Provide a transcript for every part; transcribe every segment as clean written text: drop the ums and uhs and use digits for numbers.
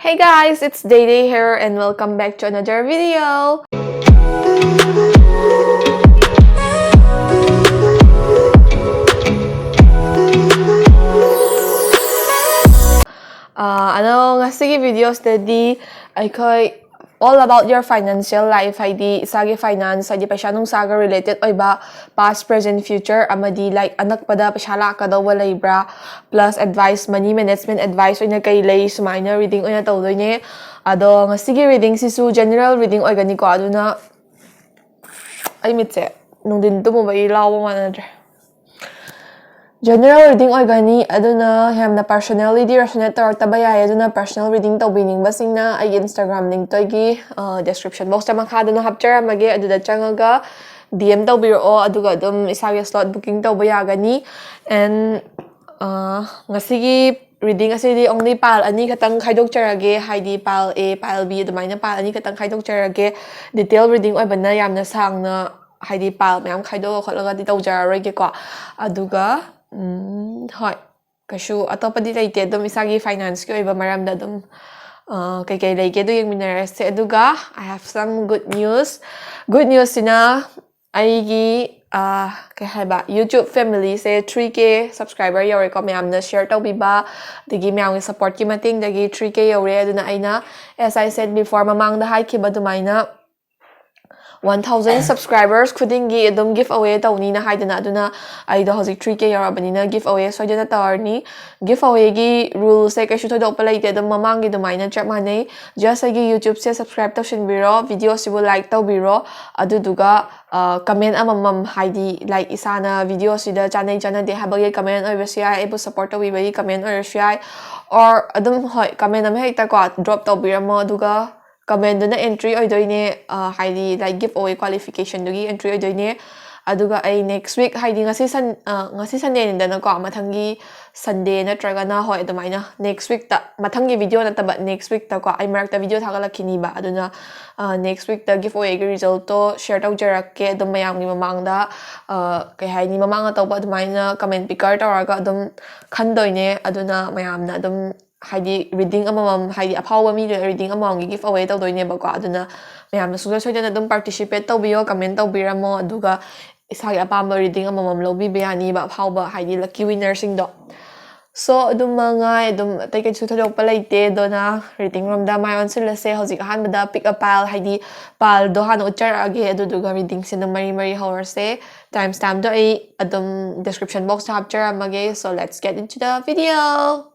Hey guys, it's Day Day here and welcome back to another video. Ngasigi videos dedi aikoi all about your financial life haidi isagi finance haidi paisa nung saga related oiba past present future amadi like anak pada paisa lakadawa leibra plus advice money management advice oina kai lei sumaina reading oina tawdoine ado ngasigi reading sisu general reading oigani ko aduna ai mitse nungdin tumuba ilaw manadre General reading oigani aduna yamna personality resonate tawrtaba yai aduna personal reading tawbiningba ai Instagram link toigi description box ta makhada no hapcharamage aduda changaga DM tawbiro aduga adum isagi slot booking tawba yagani and ngasigi reading asidi only pile ani khatang khaidokcharage haidi pile A pile B adumaina pile ani khatang khaidokcharage detail reading oibana yamna sangna haidi pile mayam khaidoga kholaga di tawjararoige ko aduga hoi kashu atopadi leite dum isagi finance ki oiba maramda dum kai leike du yengminarase aduga I have some good news sina aigi kai haiba YouTube family se 3k subscriber yore ko mayamna share tawbiba digi mayamgi support ki mating dagi 3k yore aduna aina as I said before mamangda haikiba dumaina 1000 subscribers khudingi adum giveaway tawni na haidana aduna aida hozik 3k yarabanina giveaway soidana tawarni giveaway gi rules se kaishu thodok palaite adum mamangi dumaina chap manei just agi YouTube se subscribe tawshinbiro video sibu like tawbiro aduduga comment amamam haidi like isana video sida chanai de habagi comment oibasiya ebu support tawibai comment oirasiya or adum hoi comment am hekta ko drop tawbiramo aduga comment duna entry oidoine haidi like giveaway qualification dugi entry oidoine aduga ai next week haidi ngasi Sunday nindana ko mathangi Sunday natraga na hoi adumaina next week ta mathangi video na taba next week ta ko ai marak ta video thagalakini ba aduna next week ta giveaway gi result to share tawjarakke adum mayamgi mamangda kai haini mamanga tawba adumaina comment picker tawraga adum khandoine aduna mayamna adum haidi reading amamam haidi aphawa mi reading amamam gi giveaway tawdoine ba ko aduna mayamna suga soidana adum participate tawbiyo comment tawbiramo aduga isagi apamba reading amamam lobi bayani ba aphawa haidi lucky winner sing do so adum mga adum tai kai thudok palaite dona reading room da my answer lase hozik han bada pick a pile haidi pal do han uchar age aduduga reading sin mari hourse timestamp do ai adum description box ta hapchar amage so let's get into the video.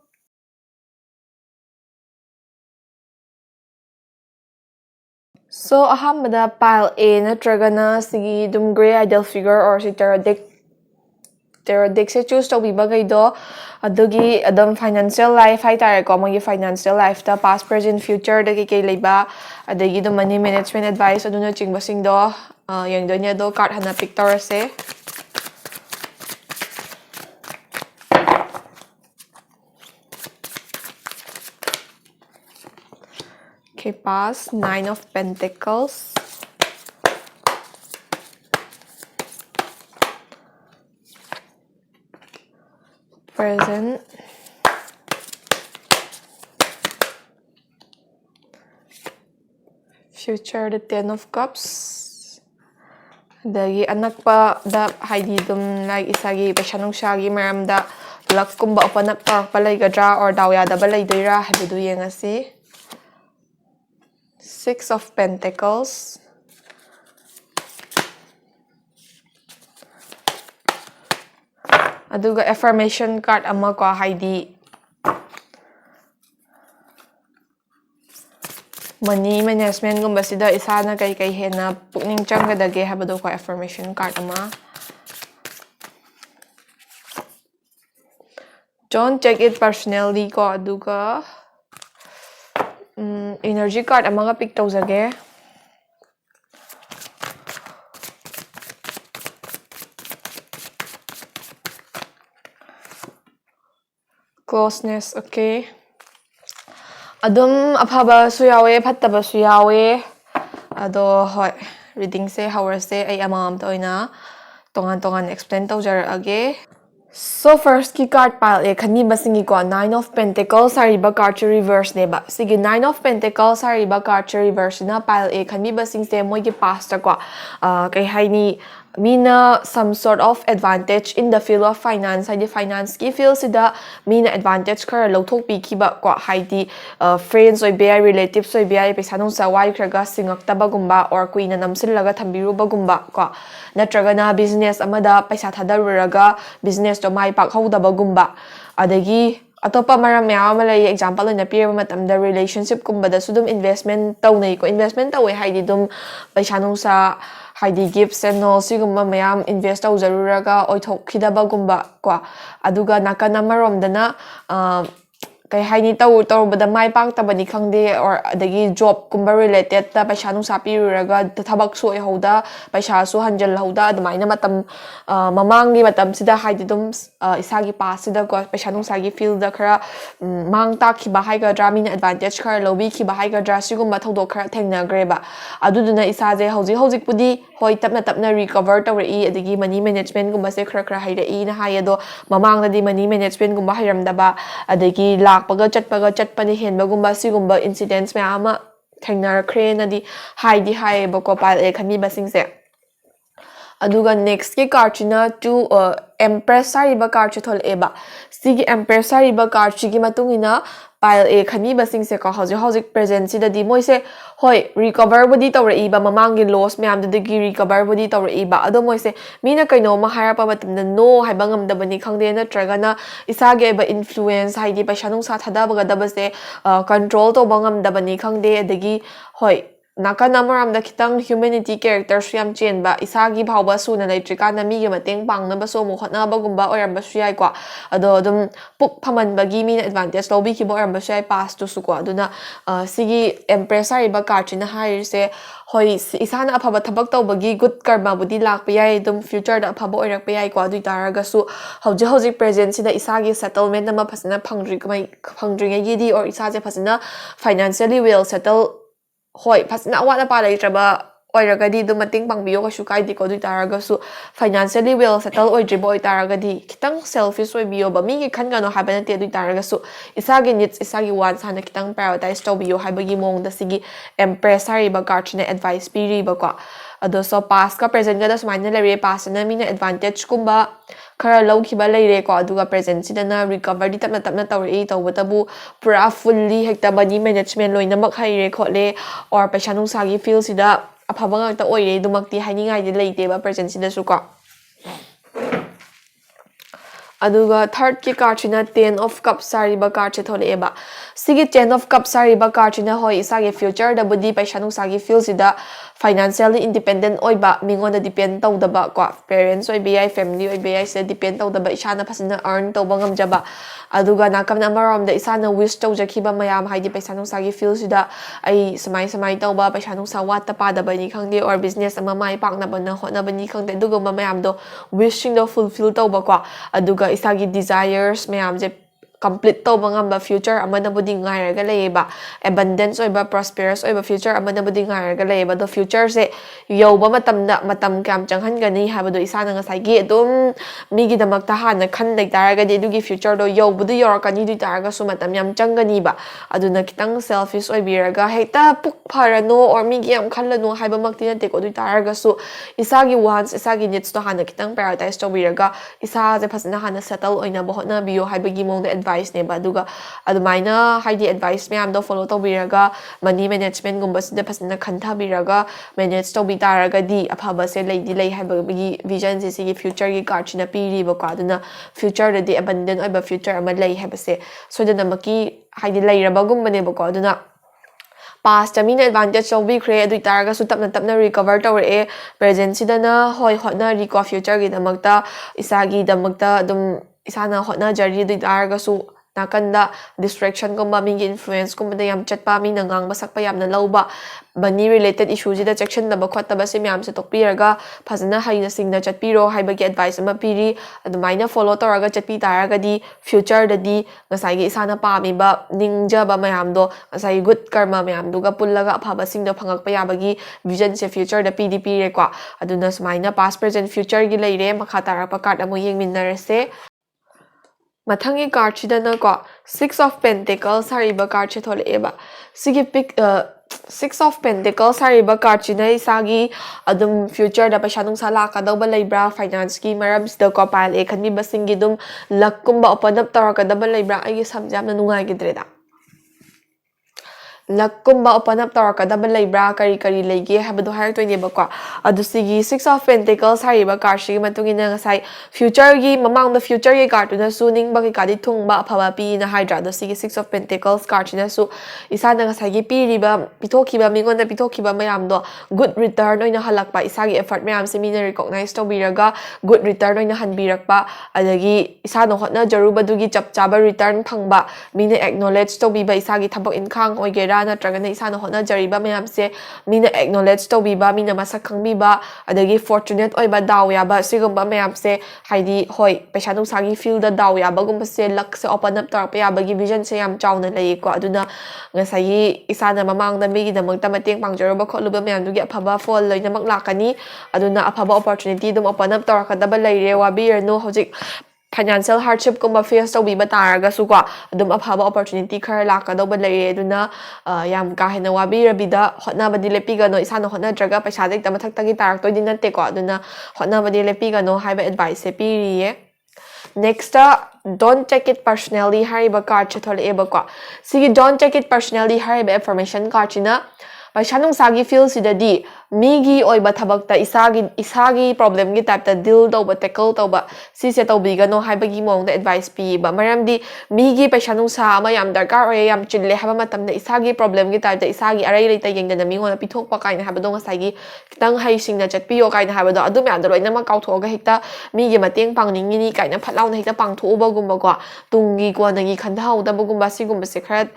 So, ahamada pile A natragana sigi dum gray ideal figure or si tarot deck se choose to bibagay do adugi adum financial life hay tare ko magi financial life ta past present future dagi kay leba adagi do money management advice aduna chingbasing do yang do nya do card hana picture se okay pass 9 of Pentacles present future the 10 of Cups dagi anak pa da haidi dum like isagi pasanung shagi maramda luck kumba open up palay gadra or dawya da balay doira habidu yengasi 6 of Pentacles aduga affirmation card ama ko haidi money management gumba sida isana kay hena pukning changgadage habado ko affirmation card ama don't check it personally ko aduga energy card ama nga pick tawjage closeness okay adum aphaba suyawe phattaba suyawe ado hoi reading se hour se ai amam toina tongan explain tawjar age So first ki card pile e khani basingi ko Nine of Pentacles sariba card reverse neba. Sige Nine of Pentacles sariba card reverse na pile e khani basing se moi ki past ko kai haini mina some sort of advantage in the field of finance haidi finance ki field sida mina advantage khara lothok pi khiba ko haidi friends oi be relatives oi be paisa nong sa wai khraga singak tabagumba or kuina namsil laga thambiru bagumba ko natraga na business amada paisa thadaruraga business to mai pak hodabagumba adagi atopa maram maya malay example na pire matamda relationship kumbada sudum investment tawnay ko investment taway haidi dum paisa nong sa haidi gifts and all sigumba mayam invest tawzaruraga oithokkhidabagumba ko aduga nakana maromdana kai haini tawbada mai pak tabani khangde or adagi job kumba related ta paisa nung sa piruraga thabak su hoda paisa su hanjal hoda admaina matam mamangi matam sida haidi dum isagi pa sida ko paisa nung sagi field da khara mang ta khiba haiga dramin advantage khara lobi khiba haiga dra sigumba thodok khara thengna greba aduduna isaje hojik pudi hoi tapna recover tawri adagi money management gumba se khara haira na hayado mamang di money management gumba hairamdaba adagi lakpaga chatpani henbagumba sigumba incidents mayama thengnarakre na di hai bako pile e khami basingse aduga next ki card china to empress sariba card chithol eba sigi empress sariba card chigi matungina pile e khami basing se ka hojik present sida di moise hoi recover body tawri ba mamangi loss mayam de gi recover body tawri ba ado moise mina kaino ma hara pa matamna no haibangam da bani khangde na tragana isage ba influence haidi paisa nung sa thada ba da base control to bangam da bani khangde adagi hoi nakana maramda khitang humanity character suyam chenba isagi bhawba suna leitrika na mi ge mateng pangna ba so mo khotna ba gumba oramba suyai kwa ado dum puk phaman bagi mi advantage lobi ki bo oramba suyai pass to su kwa aduna sigi empress ba karchina hair se hoi isana aphaba thabak tawbagi good karma budi lakpa yai dum future da aphaba oirak pa yai kwa du taraga su hojik present sida isagi settlement na ma phasna phangdri ngai di or isaje phasna financially well settle hoi phasna wala pa leitraba oiragadi du mating pangbiyo ka shukai di ko du taraga su financially well settle oidribo oi taragadi kitang selfish oi biyo ba mi gi khan gano habana te du taraga su isagi needs isagi wants hana kitang prioritize to biyo habagi mong da sigi empress ba card na advice piri ba ko ado so past ka present ga da sumaina lere past na mina advantage kumba khara lawkhiba leire ko aduga present sidana recover di tapna tawri tawbatabu pura fully hekta money management loinamak haire khole or paisa nung sagi feel sida aphaba ngakta oire dumakti hainingai di leite ba present sida su ko aduga third ki card china 10 of cups sariba card che thole eba sigi 10 of cups sariba card china hoi isagi future da budi paisa nung sagi feel sida financially independent oiba mingona depend tawdaba ko parents oi bi family oi bi se depend tawdaba isana phasina earn tawba ngamjaba aduga nakamna marom da isana wish tawjakhiba mayam haidi paisa nung sagi feel sida ai samai tawba paisa nung sa wat ta pada bani khangde or business ama mai pakna bana hotna bani khangde aduga mayam do wishing do fulfill tawba ko aduga isagi desires mayam je complete tawba ngamba future amana budi ngairaga leiba abundance oiba prosperous oiba future amana budi ngairaga leiba do future se yoba matam kam changhan gani habado isana ngasai gi dum migi damakta hana khan lai taraga de dugi future do yobudu yorakani du taraga su matam yam changani ba aduna kitang selfish oibiraga heta puk pharano or migi yam khallano haiba makti na te ko du taraga su isagi wants isagi needs to hana kitang prioritize to biraga isa je phasna hana settle oina bohna biyo haibagi mong de advice neba aduga adumaina haidi advice mayam do follow to biraga money management gumba sida phasna khantha biraga manage to bi taraga di aphaba se leidi lei haibagi vision se sigi future gi card china piri ba ka aduna future da di abundant oiba future ama lei habase so dana maki haidi leiraba gumba ne ba ko aduna past mina advantage of be create adu taraga su tapna recover tawre present sidana hoi hotna reco future gi damakta isagi damakta dum isana hotna jari du taraga su nakanda distraction ko mingi influence ko yam chatpa mi nangang basak pa yam na lawba bani related issues da section da bakhot ta base myam se tokpiraga phazana haina singna chatpiro haibagi advice ama piri adumaina follow toraga chatpi taraga di future da di ngasai gi isana pami ba ningja ba mayam do ngasai good karma mayam duga pullaga phaba sing da phangak pa yabagi vision se future da pdp re kwa aduna smaina past present future gi leire makha tarapa card amu yengminarase Mathangi card chidana ko Six of Pentacles hariba card che tholeba sigi pick 6 of Pentacles hariba card china isagi adum future da paisa nung sala ka daw ba laibra finance ki marams da ko pile e khanbi basingi dum luck kumba open up tar ka da ba laibra ai samjam na nungai gidre da Lakkumba open up tawrakadaba leibra kari kari leige habado hairtoinebako adusigi Six of Pentacles hariba cardshigi matungina ngasai future gi mamang the future gi card na su ningba ki kadi thungba phaba pi na hydra adusigi Six of Pentacles card na su isana ngasai gi piriba pithokiba mingonda pithokiba mayam do good return oina halakpa isagi effort mayam se mina recognize tobiraga good return oina hanbirakpa adagi isana hotna jaruba dugi chap chaba return phangba mina acknowledge tobiba isagi thabak inkhang oigera natragana isana hotna jariba mayam se mina acknowledge tobiba mina masak khangbiba adagi fortunate oiba daw yaba sigumba mayam se haidi hoi paisa nungsagi field da daw yaba gumba se luck se open up tarpa yaba gi vision se yam chawna lei ko aduna ngasai isana mamang da migi da magta mateng pangjaruba kholuba mayam dugi aphaba fall loina mak lakani aduna aphaba opportunity dum open up tarakadaba leire wabirno hojik financial hardship kumba face tobiba taraga su ko adum aphaba opportunity khar lakadaba leire aduna yam ka hena wabirabida hotnabadi lepigano isana hotnadraga paisa dek tamathakta tarak toidi natte ko aduna hotnabadi lepigano haiba advice se piriye Next, don't take it personally hariba card chathol eba ko sigi don't take it personally hariba information card china paisa nungsagi feel sidadi migi oiba thabakta isagi problem gi type ta deal tawba tackle tawba sise tawbigano haibagi mongda advice pi ba maramdi migi paisa nungsa ama yam darkar oye yam chille haba matamda isagi problem gi type ta isagi arai leita yengdana mingona pithokpa kaina habado ngasagi kitang haisingna chatpiyo kaina habado adum yam daloina ma kauthoga hekta migi mateng pangningini kaina phatlauna hekta pangthoba gumba ko tungi ko nagi khandhauda bugumba sigumba se khara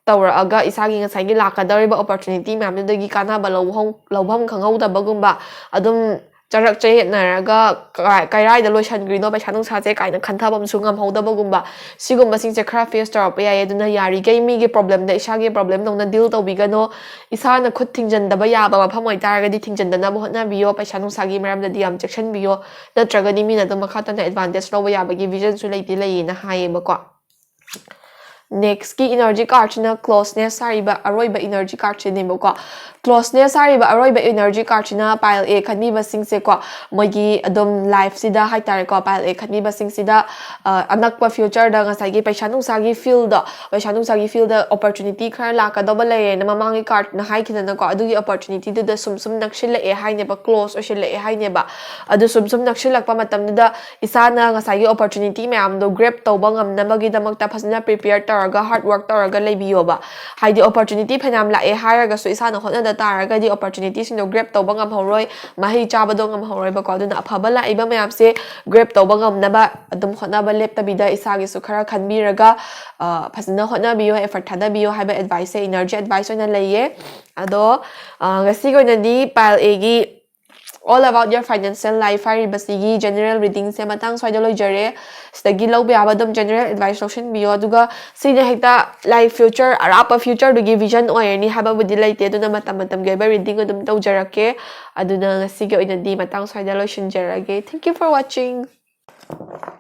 tawraga isagi ngasai gi lakadariba opportunity ma'am dagi kanaba lawham khanghauda bagumba adum charak chay naraga kairai da loishan grino paisa nungsa che kaina khanthabam su ngamhauda bagumba sigumba sing che khara face tarpa ya aduna yari gai mi gi problem da isagi problem dongna deal tawbigano isana khut thingjanda ba yaba mafam oi taragadi thingjanda na hotna biyo paisa nungsa gi maram da diam section biyo natragadi mina dum khata na advantage loba yaba gi vision su leiti leina haye bako Next ki energy card china closeness hariba aroiba energy card chine bako closeness hariba aroiba energy card china pile a khani basing se ko mogi adom life sida haitare ko pile a khani basing sida anakpa future da ngasai gi paisa nungsagi field da opportunity khar laka double layer na mamangi card na haikina na ko adugi opportunity da sum nakshila e haine ba close oshila e haine ba adu sum nakshila pa matam da isana ngasai gi opportunity mayam do grab tawba ngamna magi damakta phasna prepare hard work taraga leibiyo ba haidi opportunity phanam la e haraga so isana hotna da taraga di opportunity sino grab tawba ngam horoi mahi chaba do ngam horoi ba ko aduna aphaba la iba mayam se grab tawba ngam na ba adum hotna ba lepta bida isagi su khara khanbiraga phasna hotna biyo effort thada biyo haiba advice energy advice na leiye ado ngasi go na di pile a gi all about your financial life haribasigi general reading se matang soida loijare stagi lawbe abadum general advice option biyo duga sina hekta life future arapa future dugi vision oirni haba budi laite duna matam ge ba reading adum tawjarake aduna ngasigi oina di matang soida loishinjarage thank you for watching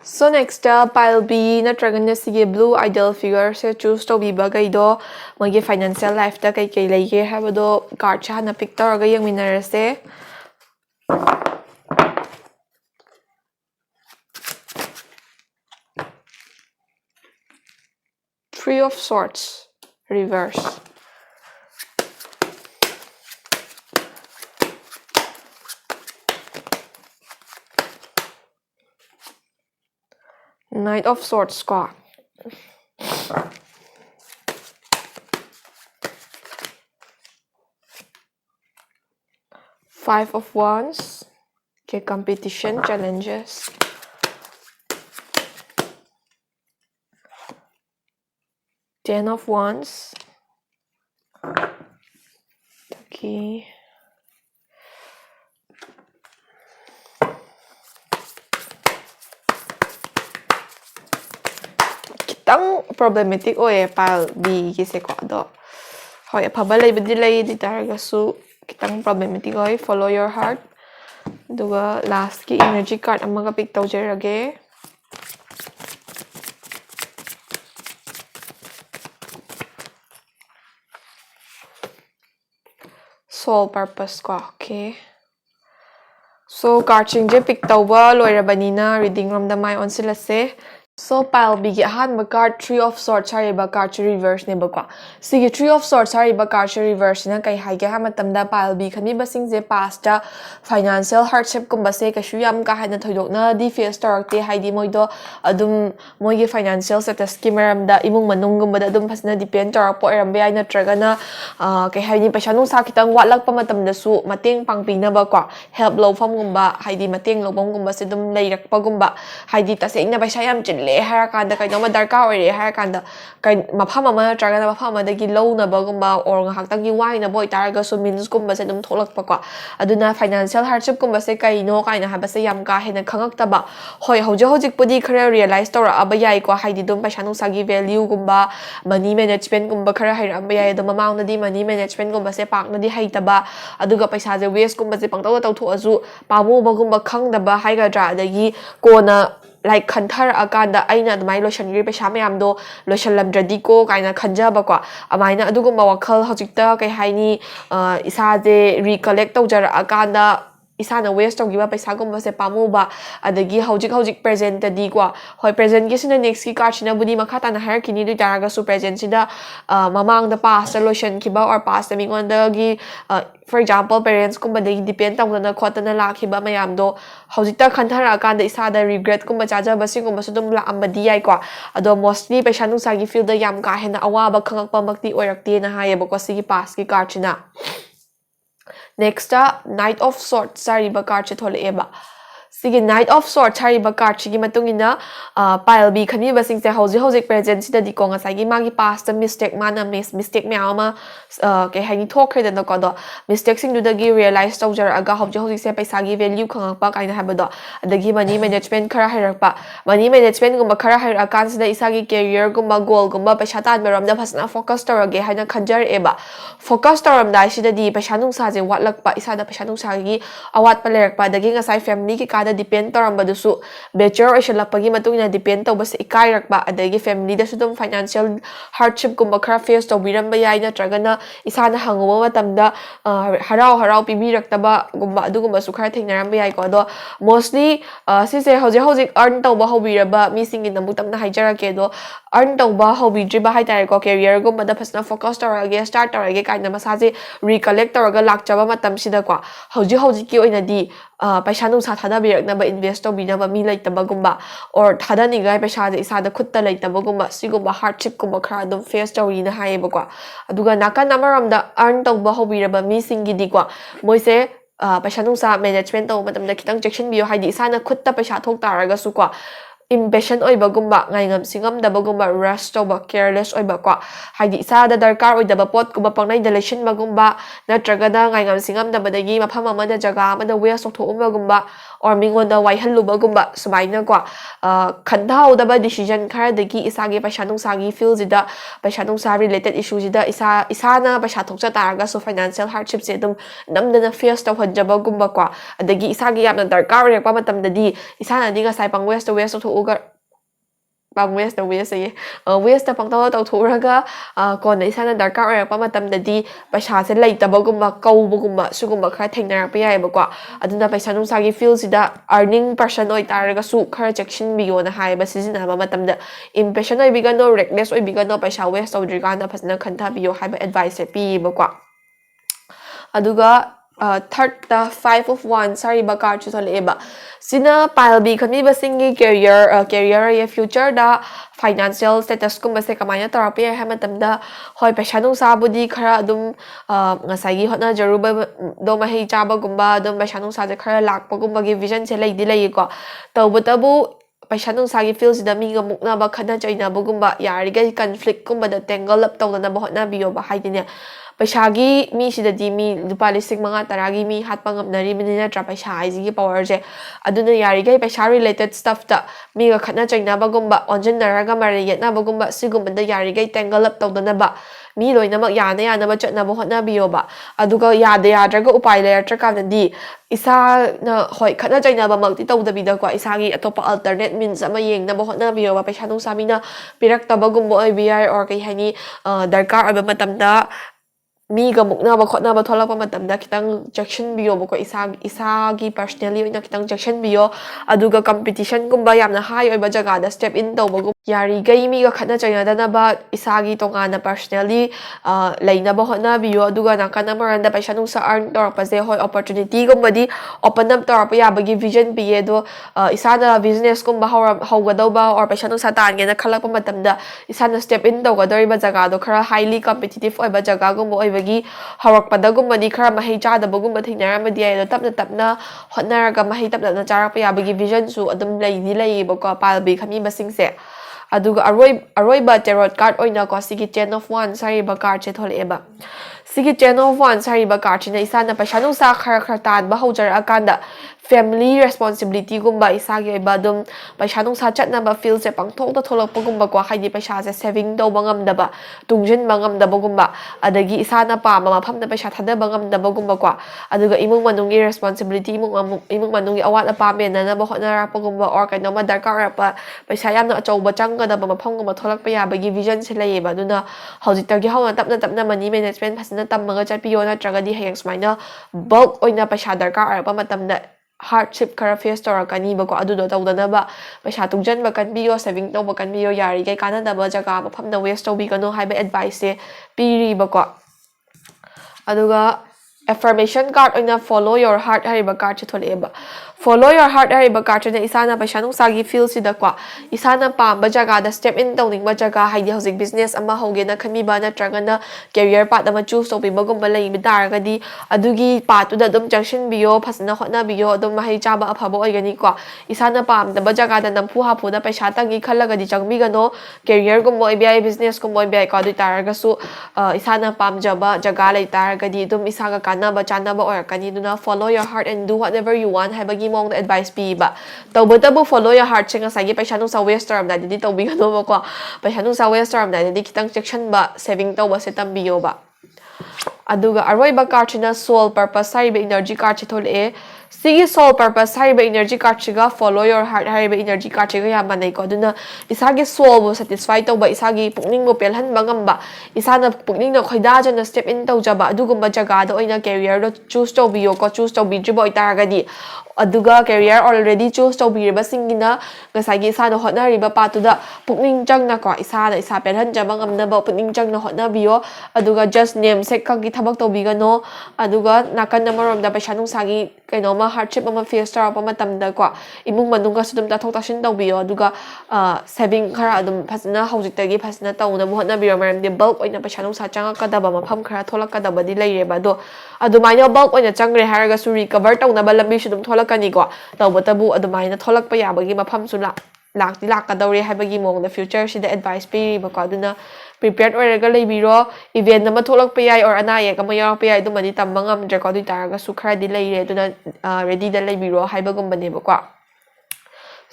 So next pile B natragana sige blue ideal figure se choose to biba gaido magi financial life ta kai kai leige habado card cha na pick taraga yang minarase Three of Swords, reverse. Knight of Swords, squad. Five of Wands, okay, competition, challenges. Ten of Wands. Okay. Kitang problematic oye pile B kasi ko do. Hoy pabalay bedilay di taraga su kitang problematic oye follow your heart. Duga last ki energy card ang mga pick tawjerage. Soul purpose ko. Okay. So, card je pick tauba loirabanina reading room da mai on sila se. So, pile bigi ahanba card 3 of swords hariba card reverse ne bakwa. Sige 3 of swords hariba card reverse na kai haige ha matamda pile bi khami basing je past da financial hardship kumba se kashu yam ka hana thoidokna di face torte haidi moido adum moigi financial status ki maramda imung manung gumba da adum phasna depend tor po eram bai na tragana kai haidi paisa nung sa kitang watlak pa matamda su mateng pangpina ba kwa help low fam gumba haidi mateng lobong gumba se dum leirak pa gumba haidi taseng na paisa yam le harakanda kai noma darka ore harakanda kai mafam ama tragana mafam adagi low na bagumba or ngahaktangi wai na boy taraga so means kumba se dum tholak pa kwa aduna financial hardship kumba se kai no kai na haba se yam ka hena khangak taba hoi hojik pudi khara realize tora aba yai ko haidi dum paisa nung sagi value gumba money management gumba khara hai amba yai dum amount na di money management gumba se pak na di hai taba aduga paisa je waste gumba se pangtaw taw tho azu pamu bagumba khangdaba haiga dra adagi kona like kanthar akanda aina admai lotion ri paisa mayam do lotion lamdradi ko kaina khanjaba ko amaina adugumba wakhal hojikta kai haini isa je recollect tawjar akanda isana waste tawgiba paisa gumba se pamuba adagi hojik present di kwa hoi present gi sina next ki card sina budi makha ta na har kini du taraga su present sida mamang da past lotion kiba or past mi ngonda gi for example parents kumba dagi depend tawna khotana lakhiba mayam do hojikta khanthara akanda isa da regret kumba chaja basingumba sudum la ambadi yai kwa ado mostly paisa nung sagi feel da yam ka hena awaba khangakpa makti oirakti na hayeba ko sigi past ki card sina next Knight of Swords sariba card che thole eba sige Knight of Swords sariba card chigi matungina pile bi khani basing se hojik present sida di ko ngasai gi magi past mistake mana mistake me ama ke hani thokre da ko do mistake sing du da gi realize tawjar aga hojik se paisa gi value khangak pa kaina haba do adagi money management khara hairak pa money management gumba khara haira kan sida isa gi career gumba goal gumba paisa tan baram da phasna focus torage haina khanjar eba focus toram da sida di paisa nung sa je watlak pa isa da paisa nung sa gi awat pa lerak pa dagi ngasai family ki kada depend toram ba dusu becher oishalak pagi matungina depend taw bas ikai rakba adagi family da sudum financial hardship gumba khara face to biram ba yai na tragana isana hanguba matamda harau pibirak-taba gumba adugumba su khara thengnaram ba yai ko do mostly sise hojik earn tawba hobiraba mi singi namutamna haijarake do earn tawba hobidriba haitare ko career gumba da phasna focus torage start torage kaina masaje recollect toraga lakchaba matam sida ko hojik ki oina di paisa nung sa thada birak na ba invest to binaba mi laitaba gumba or thada ni gai paisa je isa da khutta laitaba gumba sigumba hardship gumba khara dum face tori na haiba ko aduga nakan namaram da earn tawba hobiraba mi singi di ko moise paisa nung sa management to matam da kitang section bio haidi isa na khutta paisa thok taraga su ko impatient oiba gumba ngai ngam singam da bagumba rush toba careless oiba ko haidi isa da darkar oidaba pot gumba pangnai delation bagumba natraga da ngai ngam singam da badagi mafam amada jaga amada waste of thoma gumba or mingonda waihalluba gumba sumaina ko khandau da ba decision khara dagi isa ge paisa nung sagi feel jida paisa nung sa related issue jida isa na paisa thokcha taraga so financial hardship se dum namdana face to hojaba gumba ko adagi isa ge yamna darkar rekpa matam da di isa na dinga sai pang waste to ugar pang waste waste pang taw thuraga kona isa na darkar rekpa matam da di paisa se laitaba gumba kauba gumba sugumba khara thengnarak pa yai ba ko aduna paisa nung sagi feel sida earning person oi taraga su khara section biyo na hai ba sizina ba matam da impatient oi biga no reckless oi biga no paisa waste of drigana phasna khantha biyo hai ba advice pi ba ko aduga third the 5 of wands sariba card chu thole eba sina pile bi khami basingi career ya future da financial status kumba se kamaya tarapi ha matamda hoi paisa nung sa budi khara dum ngasai gi hotna jaruba do ma hei chaba gumba dum paisa nung sa je khara lakpa gumba gi vision se leidi lei ko tawbutabu paisa nung sa gi feels da mi ga mukna ba khana chaina bugumba yariga conflict kumba da tangle up tawna ba hotna biyo ba haidine paisagi mi sida di mi lupa lising mga taragi mi hat pangamnari minina tra paisa haizigi power je aduna yarigai paisa related stuff ta mi ga khatna chaina bagumba onjin naraga mariyet na bagumba sigumba da yarigai tangle up tawdana ba mi loinamak yana ba chatna ba hotna biyo ba aduga yadraga upai layatra kana di isa na hoi khatna chaina ba makti tawdabida ko isagi atopa alternate means ama yengna ba hotna biyo ba paisa nung samina pirak tabagumba oi bi or kai hani darkar aba matamda miga muknaba khotnaba tholakpa matamda kitang jackson biyo bako isagi personally oina kitang jackson biyo aduga competition gumba yamna high oiba jaga da step in tawba yari gai miga khatna chainadana ba isagi tongana personally lainaba hotna biyo aduga nakana maranda paisa nungsa earn torpase hoi opportunity gumbadi open up torpa yabagi vision biye do isana business gumba hawgadawba or paisa nungsa tangena khalakpa matamda isana step in tawgadoriba jaga do khara highly competitive oiba jaga gumba oibagi harakpadagumadi khara mahai chadabagumba thingnarambadi ayo tapna hotnaraga mahai tapna charakpa yabagi vision su adum laidi laibako palbi khami basingse aduga aroiba tarot card oina ko sigi 10 of wands sariba card che tholeba sigi 10 of wands sariba card china isana paisa nungsa khara tad ba haujar akanda family responsibility gumba isagi oiba dum paisa nungsa chatna ba feel se pangthok ta tholakpa gumba ko haidi paisa se saving do bangam daba tungjin bangam daba gumba adagi isana pa mama phamna paisa thada bangam daba gumba ko aduga imung manungi responsibility imung manungi awat apa mena na ba hotna pa gumba or kaino ma darkar pa paisa yamna achauba changada ba mafam gumba tholakpa yabagi vision se layeba duna hojitagi hauna tapna money management phasna tammaga chatpiyo na tragadi hayang smaina bulk oina paisa darkar pa matamda hardship khara face torakani bako adudo tawdana paisa tungjan ba kanbiyo saving to ba kanbiyo yari kai kanada ba jaga mafamna waste to bi kano haiba advice se piri bako aduga affirmation card oina follow your heart hariba card che tholeba follow your heart hariba card na isana paisa nungsagi feel sida kwa isana pamba jaga da step in tawning ba jaga haidi hojik business ama hoge na khami ba na tragana career path ama choose to bi bagum ba lai bidaragadi adugi path da dum junction biyo phasna hotna biyo dum mahai chaba afaba oigani kwa isana pam da ba jaga da nampu hapu da paisa tangi khallagadi changbi gano career gum moi bi business gum moi bi ka du taraga su isana pam jaba jaga lai taragadi dum isaga kanaba chanaba orakani duna follow your heart and do whatever you want habagi mong the advice piba tawbatabu follow your heart chenga sagi paisa nung sa waste term da di tawbi gano ba ko paisa nung sa waste term da di kitang section ba saving tawba se tambiyo ba aduga aroiba card china soul purpose sariba energy card chithole sigi soul purpose hariba energy card chiga follow your heart hariba energy card chiga yamanai ko duna isagi soul bo satisfy tawba isagi pukning bo pelhan bangamba isana pukning na khoida jana step in tawjaba adugumba jaga da oina career do choose to biyo ko choose to bi jibo itaragadi aduga career already choose to bi riba singina ngasagi isana hotna riba patuda pukning jangna ko isana isa pelhan jabang amna ba pukning jangna hotna biyo aduga just name sek kagi thabak to bigano aduga nakan namarom da paisa nung sagi kaino ma hardship ama face tar pa matamda ko imung manung ka sudum ta thok tashin tawbiyo aduga saving khara adum phasna hojitagi phasna tawna bo hotna biyo maram de bulk oina paisa nung sa changa kadaba mafam khara tholak kadaba di laireba do adumaina bulk oina changre haraga su recover tawna ba lambi sudum tholakani ko tawbatabu adumaina tholak pa yabagi mafam su lakti lakadawre habagi mong the future sida advice piri ba ko aduna prepared oiraga leibiro event nama tholak pa yai or anaya kama yarak pa yai dumadi tambangam dre ko du taraga su khara di leire aduna ready da leibiro haibagum bane ba ko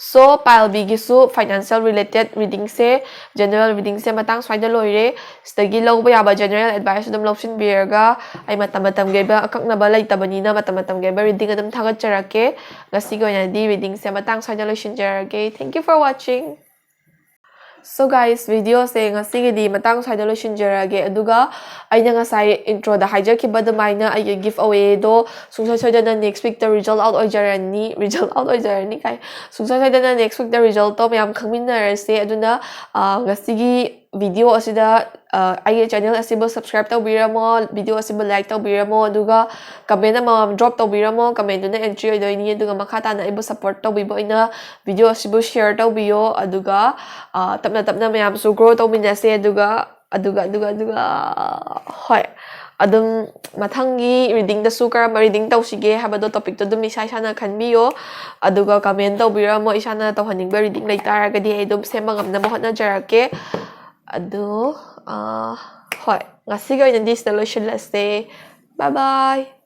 so pile B gisu financial related reading se general reading se matang swaida loire stagi lawba yaba general advice dum lawsin biraga ai matam geba akakna ba laitabani na matam geba reading adum thagat charake ngasi go na di reading se matang swaida loisin jarage thank you for watching. So guys, video se ngasi di matang side lotion jarage aduga aina ngasai intro da hijack ki badamaina ay giveaway do sungsai na next week the result out oijarani kai sungsai na next week the result to mayam khangminna se aduna ngasi gi video asida ai channel asibo subscribe tawbiramo video asibo like tawbiramo aduga comment ama drop tawbiramo comment na entry oidoini aduga makhata na ibo support tawbibo ina video asibo share tawbiyo aduga tapna mayam su grow tawminase aduga hoi adum mathangi reading da su karama reading tawsige habado topic to dum isa sana khanbiyo aduga comment tawbiramo isana tawhaningba reading laitaragadi edum semangam na mohna jarake ado hoi ngasi go in this solution let's say bye bye.